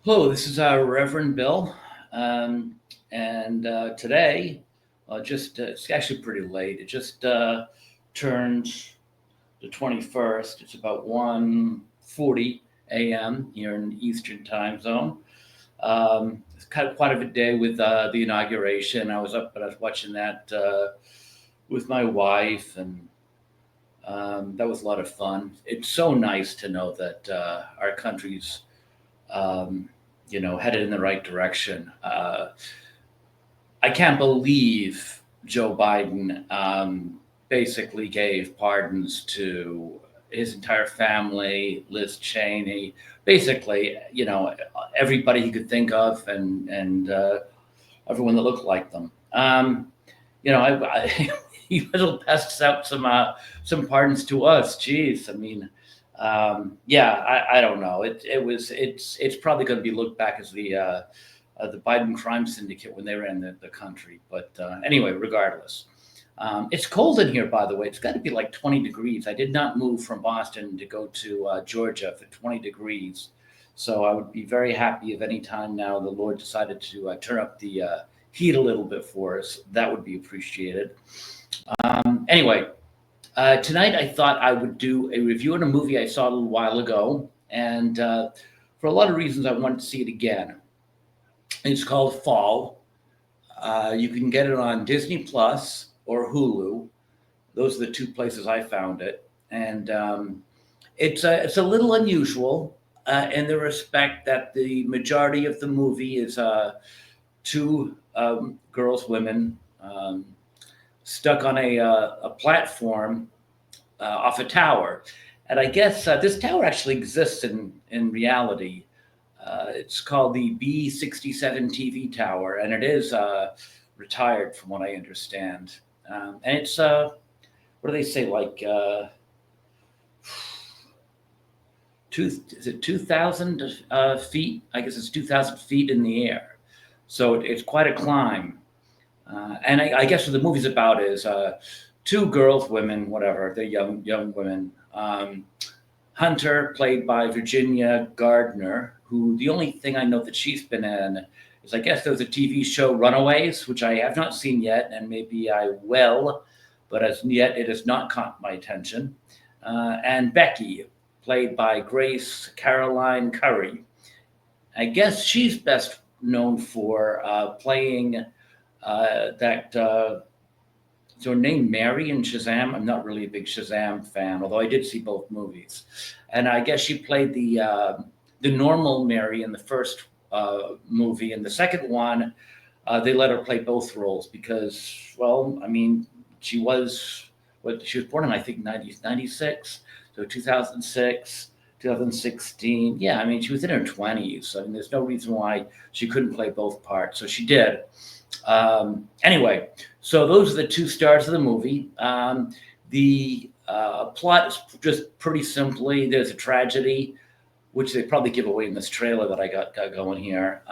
Hello, this is Reverend Bill, and today, it's actually pretty late. It just turned the 21st. It's about 1:40 a.m. here in the Eastern Time Zone. It's kind of quite of a day with the inauguration. I was up, but I was watching that with my wife, and that was a lot of fun. It's so nice to know that our country's headed in the right direction. I can't believe Joe Biden basically gave pardons to his entire family, Liz Cheney, basically, everybody he could think of, and everyone that looked like them. I he will pass out some pardons to us. Jeez, I mean, yeah, I don't know. It's probably going to be looked back as the Biden crime syndicate when they ran the country. But anyway, regardless, it's cold in here. By the way, it's got to be like 20 degrees. I did not move from Boston to go to Georgia for 20 degrees. So I would be very happy if any time now the Lord decided to turn up the heat a little bit for us. That would be appreciated. Anyway, tonight, I thought I would do a review on a movie I saw a little while ago, and for a lot of reasons, I wanted to see it again. It's called Fall. You can get it on Disney Plus or Hulu. Those are the two places I found it, and it's a little unusual in the respect that the majority of the movie is two girls, women. Stuck on a platform off a tower. And I guess this tower actually exists in reality. It's called the B67 TV Tower, and it is retired from what I understand. And it's, what do they say, like, is it 2,000 feet? I guess it's 2,000 feet in the air. So it's quite a climb. And I guess what the movie's about is two girls, women, whatever, they're young women. Hunter, played by Virginia Gardner, who the only thing I know that she's been in is I guess there was a TV show Runaways, which I have not seen yet, and maybe I will, but as yet it has not caught my attention. And Becky, played by Grace Caroline Curry. I guess she's best known for playing that is her name Mary in Shazam. I'm not really a big Shazam fan, although I did see both movies. And I guess she played the normal Mary in the first movie. In the second one, they let her play both roles because, well, I mean, she was born in I think 96, so 2006. 2016. Yeah, I mean, she was in her 20s. I mean, there's no reason why she couldn't play both parts. So she did. Anyway, so those are the two stars of the movie. The plot is just pretty simply there's a tragedy, which they probably give away in this trailer that I got going here.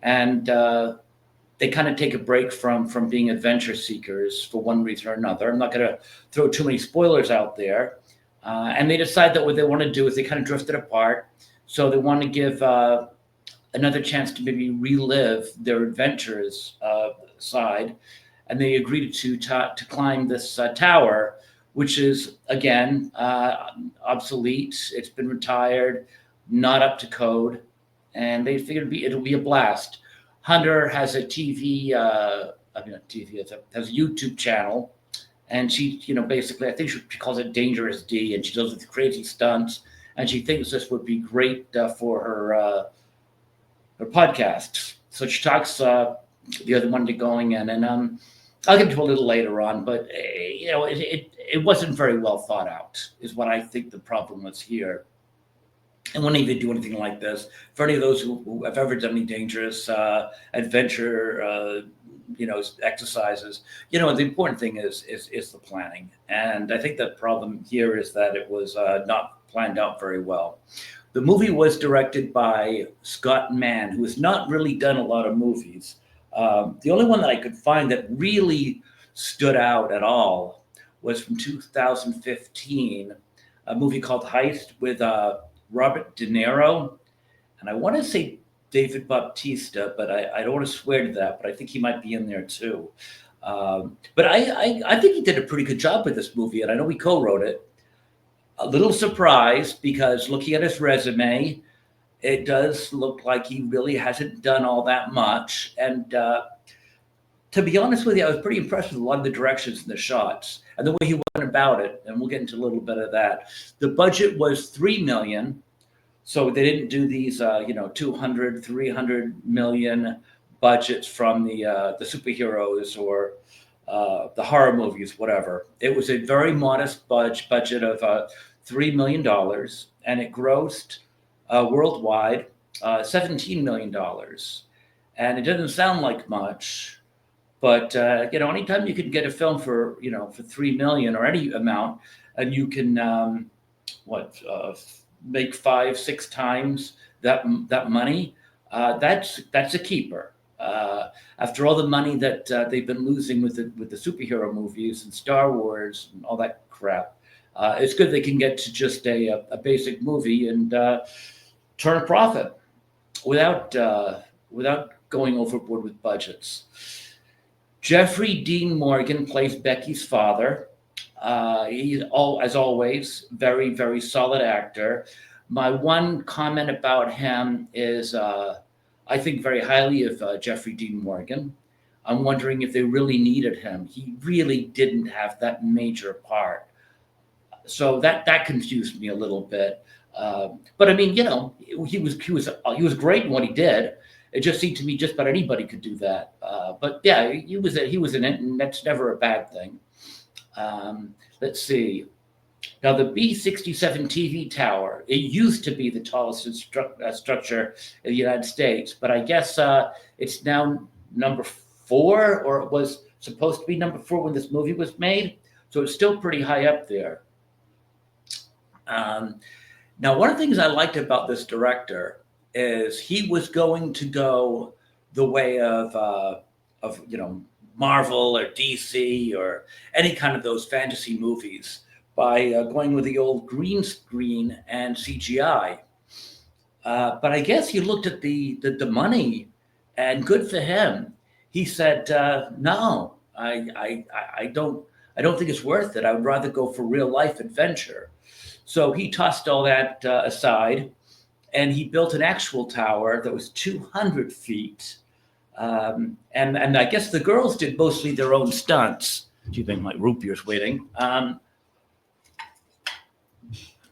And they kind of take a break from being adventure seekers for one reason or another. I'm not going to throw too many spoilers out there. And they decide that what they want to do is they kind of drifted apart. So they want to give another chance to maybe relive their adventures side. And they agreed to climb this tower, which is, again, obsolete. It's been retired, not up to code. And they figured it'll be a blast. Hunter has a TV, not TV, has a YouTube channel. And she, basically, I think she calls it Dangerous D, and she does these crazy stunts. And she thinks this would be great for her podcast. So she talks the other one to going in, and I'll get to a little later on, but it wasn't very well thought out, is what I think the problem was here. And when they do anything like this, for any of those who have ever done any dangerous adventure, exercises, the important thing is the planning. And I think the problem here is that it was not planned out very well. The movie was directed by Scott Mann, who has not really done a lot of movies. The only one that I could find that really stood out at all was from 2015, a movie called Heist with Robert De Niro. and I want to say David Bautista, but I don't want to swear to that, but I think he might be in there too. But I think he did a pretty good job with this movie, and I know he co-wrote it. A little surprised because looking at his resume, it does look like he really hasn't done all that much. And to be honest with you, I was pretty impressed with a lot of the directions and the shots and the way he went about it. And we'll get into a little bit of that. The budget was $3 million. So they didn't do these, 200, 300 million budgets from the superheroes or the horror movies, whatever. It was a very modest budget of $3 million, and it grossed worldwide $17 million. And it doesn't sound like much, but anytime you can get a film for for 3 million or any amount, and you can make 5-6 times that money, that's a keeper. After all the money that they've been losing with the superhero movies and Star Wars and all that crap, it's good they can get to just a basic movie and turn a profit without going overboard with budgets. Jeffrey Dean Morgan plays Becky's father. He's as always, very, very solid actor. My one comment about him is I think very highly of Jeffrey Dean Morgan. I'm wondering if they really needed him. He really didn't have that major part. So that confused me a little bit. But I mean, he was great in what he did. It just seemed to me just about anybody could do that. But yeah, he was in it, and that's never a bad thing. Let's see. Now, the B-67 TV tower, it used to be the tallest structure in the United States, but I guess it's now number 4, or it was supposed to be number 4 when this movie was made. So it's still pretty high up there. Now, one of the things I liked about this director is he was going to go the way of Marvel or DC or any kind of those fantasy movies by going with the old green screen and CGI. But I guess he looked at the money, and good for him. He said, "No, I don't think it's worth it. I would rather go for real life adventure." So he tossed all that aside, and he built an actual tower that was 200 feet. And I guess the girls did mostly their own stunts. Do you think my root beer's waiting?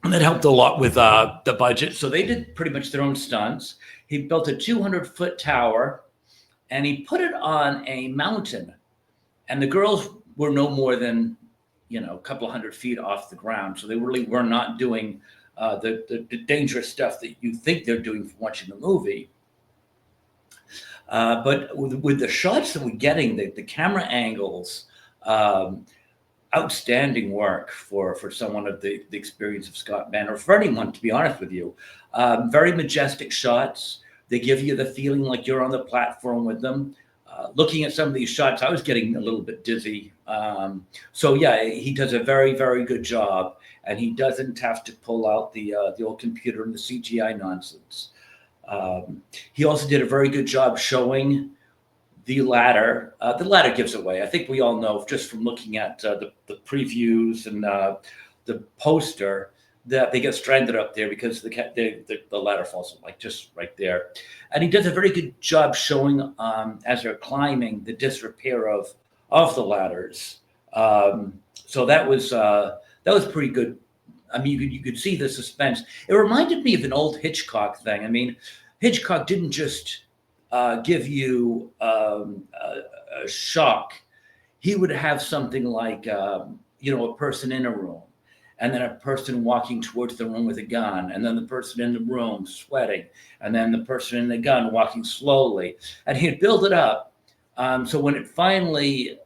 And that helped a lot with the budget. So they did pretty much their own stunts. He built a 200-foot tower, and he put it on a mountain. And the girls were no more than, a couple of 100 feet off the ground. So they really were not doing the dangerous stuff that you think they're doing from watching the movie. But with the shots that we're getting, the camera angles, outstanding work for someone of the experience of Scott Mann, or for anyone, to be honest with you. Very majestic shots. They give you the feeling like you're on the platform with them. Looking at some of these shots, I was getting a little bit dizzy. So yeah, he does a very, very good job, and he doesn't have to pull out the old computer and the CGI nonsense. He also did a very good job showing the ladder. The ladder gives away. I think we all know just from looking at the previews and the poster that they get stranded up there because the ladder falls like just right there. And he does a very good job showing as they're climbing the disrepair of the ladders. So that was pretty good. I mean, you could see the suspense. It reminded me of an old Hitchcock thing. I mean, Hitchcock didn't just give you a shock. He would have something like, a person in a room, and then a person walking towards the room with a gun, and then the person in the room sweating, and then the person in the gun walking slowly. And he'd build it up. So when it finally,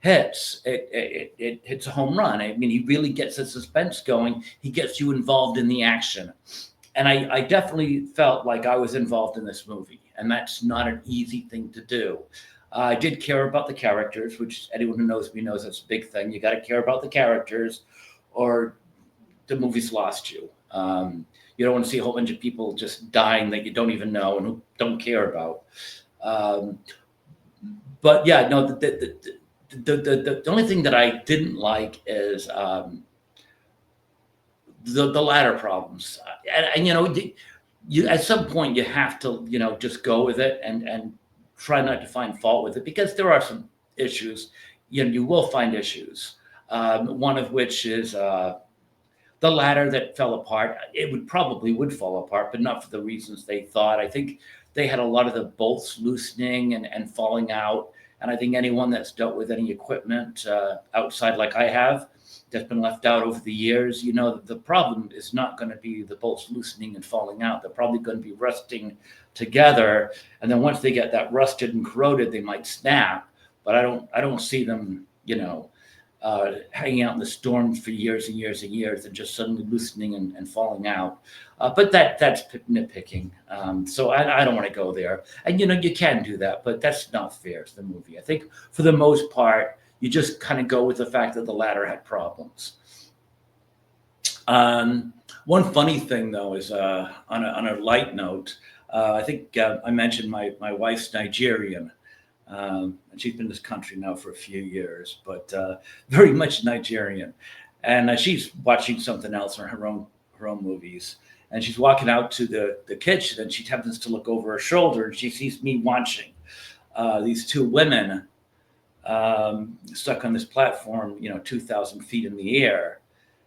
hits, it hits a home run. I mean, he really gets the suspense going. He gets you involved in the action. And I definitely felt like I was involved in this movie. And that's not an easy thing to do. I did care about the characters, which anyone who knows me knows that's a big thing. You got to care about the characters, or the movie's lost you. You don't want to see a whole bunch of people just dying that you don't even know and who don't care about. Um, but yeah, no, the only thing that I didn't like is the latter problems. And you at some point you have to just go with it and try not to find fault with it, because there are some issues. You will find issues. One of which is the ladder that fell apart. It would fall apart, but not for the reasons they thought. I think they had a lot of the bolts loosening and falling out. And I think anyone that's dealt with any equipment outside, like I have, that's been left out over the years, the problem is not going to be the bolts loosening and falling out. They're probably going to be rusting together. And then once they get that rusted and corroded, they might snap. But I don't see them, hanging out in the storm for years and years and years and just suddenly loosening and falling out. But that's nitpicking. So I don't want to go there. And you can do that, but that's not fair to the movie. I think for the most part, you just kind of go with the fact that the ladder had problems. One funny thing though is on a light note, I think I mentioned my wife's Nigerian. And she's been in this country now for a few years, but very much Nigerian. And she's watching something else on her own movies. And she's walking out to the kitchen, and she happens to look over her shoulder, and she sees me watching these two women stuck on this platform, 2,000 feet in the air.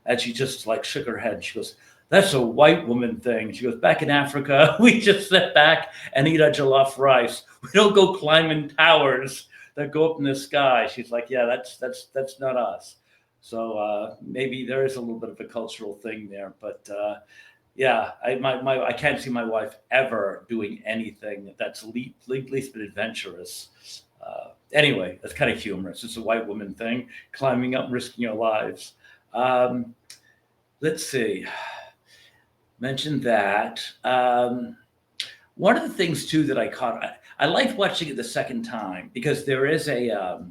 And she just like shook her head. And she goes, "That's a white woman thing." She goes, "Back in Africa, we just sit back and eat our jollof rice. We don't go climbing towers that go up in the sky." She's like, "Yeah, that's not us." So maybe there is a little bit of a cultural thing there, but yeah, I can't see my wife ever doing anything that's least bit adventurous. Anyway, that's kind of humorous. It's a white woman thing, climbing up and risking your lives. Let's see. Mentioned that. One of the things too that I caught, I liked watching it the second time because there is a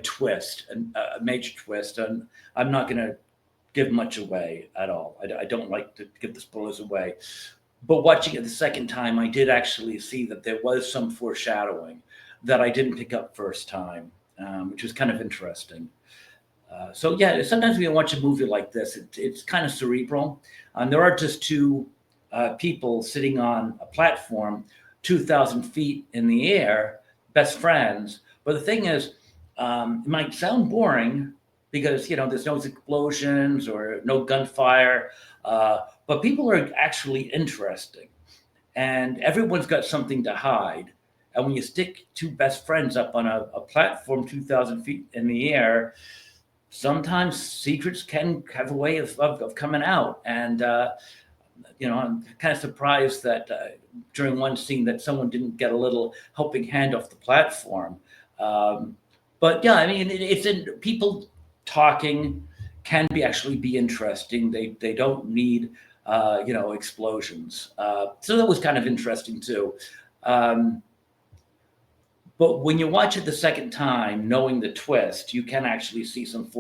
twist, a major twist, and I'm not going to give much away at all. I don't like to give the spoilers away. But watching it the second time, I did actually see that there was some foreshadowing that I didn't pick up first time, which was kind of interesting. So yeah, sometimes when you watch a movie like this, it's kind of cerebral. There are just two people sitting on a platform, 2,000 feet in the air, best friends. But the thing is, it might sound boring because there's no explosions or no gunfire, but people are actually interesting, and everyone's got something to hide. And when you stick two best friends up on a platform 2,000 feet in the air, sometimes secrets can have a way of coming out. And I'm kind of surprised that during one scene that someone didn't get a little helping hand off the platform. But yeah, I mean, it's in people talking can actually be interesting. They don't need explosions. So that was kind of interesting too. But when you watch it the second time, knowing the twist, you can actually see some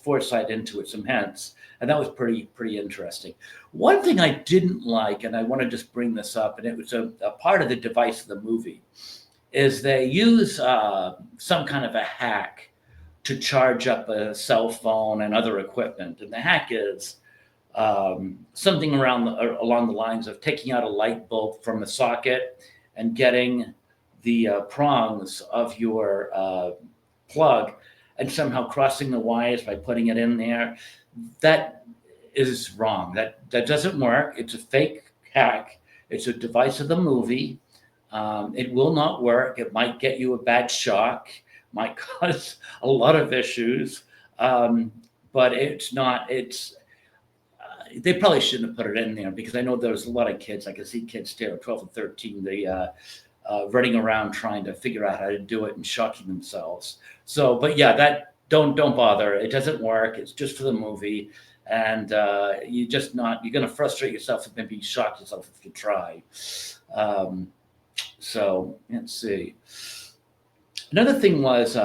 foresight into it, some hints, and that was pretty interesting. One thing I didn't like, and I want to just bring this up, and it was a part of the device of the movie, is they use some kind of a hack to charge up a cell phone and other equipment, and the hack is something along the lines of taking out a light bulb from a socket and getting the prongs of your plug and somehow crossing the wires by putting it in there. That is wrong. That doesn't work. It's a fake hack. It's a device of the movie. It will not work. It might get you a bad shock, might cause a lot of issues, but it's not. They probably shouldn't have put it in there, because I know there's a lot of kids. I can see kids there, 12 and 13. They running around trying to figure out how to do it and shocking themselves. So, but yeah, that don't bother. It doesn't work. It's just for the movie, and you're going to frustrate yourself and maybe shock yourself if you try. So let's see. Another thing was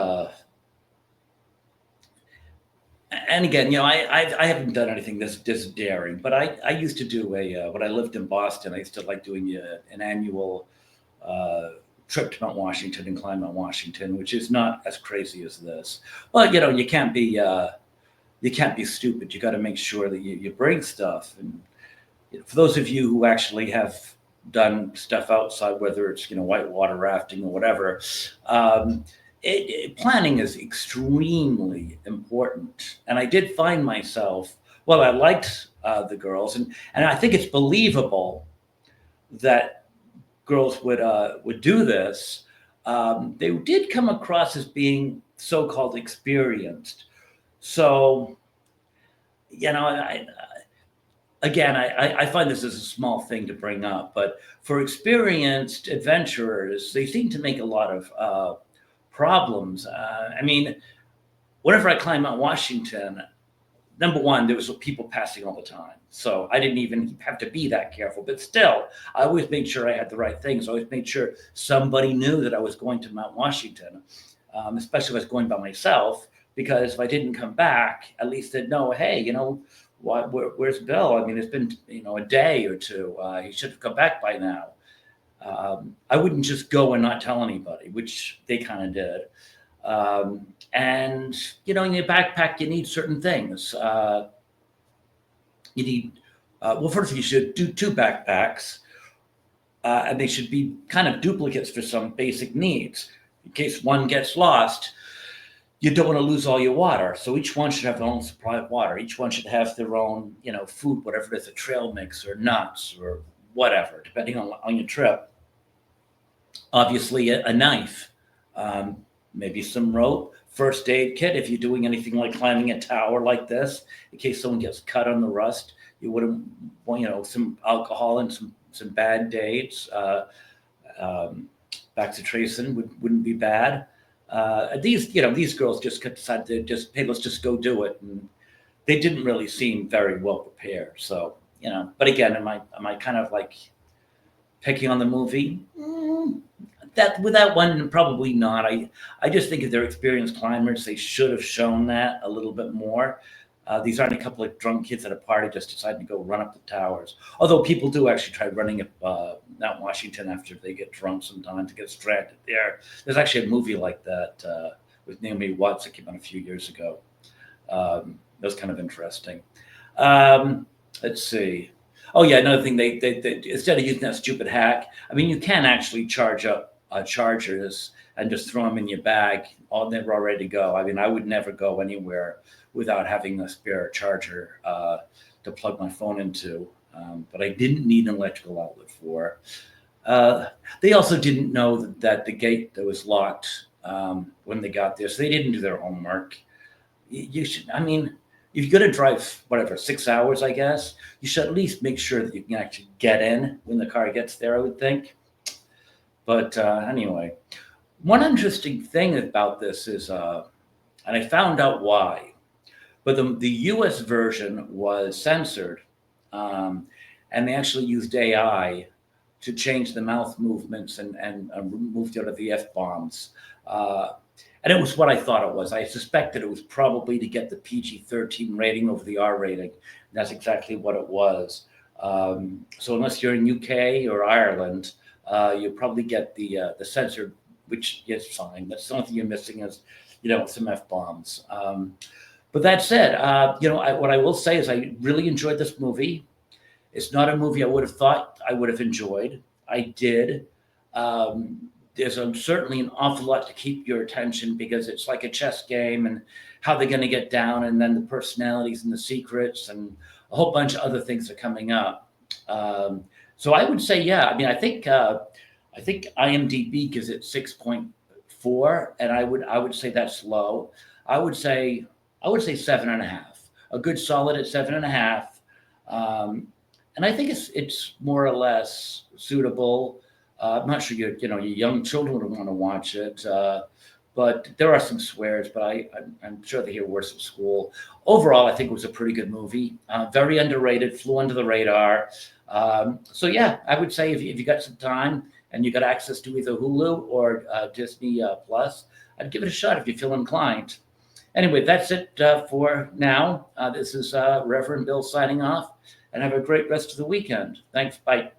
And again, I haven't done anything this daring, but I used to do a when I lived in Boston. I used to like doing an annual uh, trip to Mount Washington and climb Mount Washington, which is not as crazy as this. But you can't be stupid. You got to make sure that you bring stuff. And for those of you who actually have done stuff outside, whether it's whitewater rafting or whatever, um, planning is extremely important. And I did find myself, well, I liked the girls, and I think it's believable that girls would do this. They did come across as being so-called experienced. So, I again, I find this as a small thing to bring up, but for experienced adventurers, they seem to make a lot of problems. I mean, whenever I climb Mount Washington, number one, there was people passing all the time, so I didn't even have to be that careful. But still, I always made sure I had the right things. I always made sure somebody knew that I was going to Mount Washington, especially if I was going by myself, because if I didn't come back, at least they'd know, hey, where's Bill? I mean, it's been a day or two. He should have come back by now. I wouldn't just go and not tell anybody, which they kind of did. And in your backpack, you need certain things. You need, well, first you should do two backpacks, and they should be kind of duplicates for some basic needs. In case one gets lost, you don't want to lose all your water. So each one should have their own supply of water. Each one should have their own, food, whatever it is, a trail mix or nuts or whatever, depending on your trip. Obviously, a knife, maybe some rope, first aid kit if you're doing anything like climbing a tower like this, in case someone gets cut on the rust. You wouldn't want, some alcohol and some bad dates. Back to tracing wouldn't be bad. These girls just decided to just, hey, let's just go do it, and they didn't really seem very well prepared. So but again, am I kind of like picking on the movie? That with that one, probably not. I just think if they're experienced climbers, they should have shown that a little bit more. These aren't a couple of drunk kids at a party just deciding to go run up the towers. Although people do actually try running up Mount Washington after they get drunk sometimes to get stranded there. There's actually a movie like that with Naomi Watts that came out a few years ago. That was kind of interesting. Let's see. Oh yeah, another thing, they instead of using that stupid hack, I mean, you can actually charge up chargers and just throw them in your bag. They're all ready to go. I mean, I would never go anywhere without having a spare charger to plug my phone into. But I didn't need an electrical outlet for. They also didn't know that the gate that was locked when they got there, so they didn't do their homework. You should, I mean, if you're going to drive, whatever, 6 hours, I guess, you should at least make sure that you can actually get in when the car gets there, I would think. But anyway, one interesting thing about this is, and I found out why, but the US version was censored, and they actually used AI to change the mouth movements and removed out of the F bombs. And it was what I thought it was. I suspected it was probably to get the PG-13 rating over the R rating. That's exactly what it was. So unless you're in UK or Ireland, you'll probably get the censored, which is fine. That's the only thing you're missing is, some F bombs. But that said, what I will say is I really enjoyed this movie. It's not a movie I would have thought I would have enjoyed. I did. There's certainly an awful lot to keep your attention because it's like a chess game and how they're going to get down, and then the personalities and the secrets and a whole bunch of other things are coming up. So I would say, yeah. I mean, I think IMDb gives it 6.4, and I would say that's low. I would say 7.5. A good solid at 7.5. And I think it's more or less suitable. I'm not sure your young children would want to watch it, but there are some swears. But I'm sure they hear worse at school. Overall, I think it was a pretty good movie. Very underrated, flew under the radar. So yeah, I would say if you got some time and you got access to either Hulu or Disney Plus, I'd give it a shot if you feel inclined. Anyway, that's it for now. This is Reverend Bill signing off, and have a great rest of the weekend. Thanks. Bye.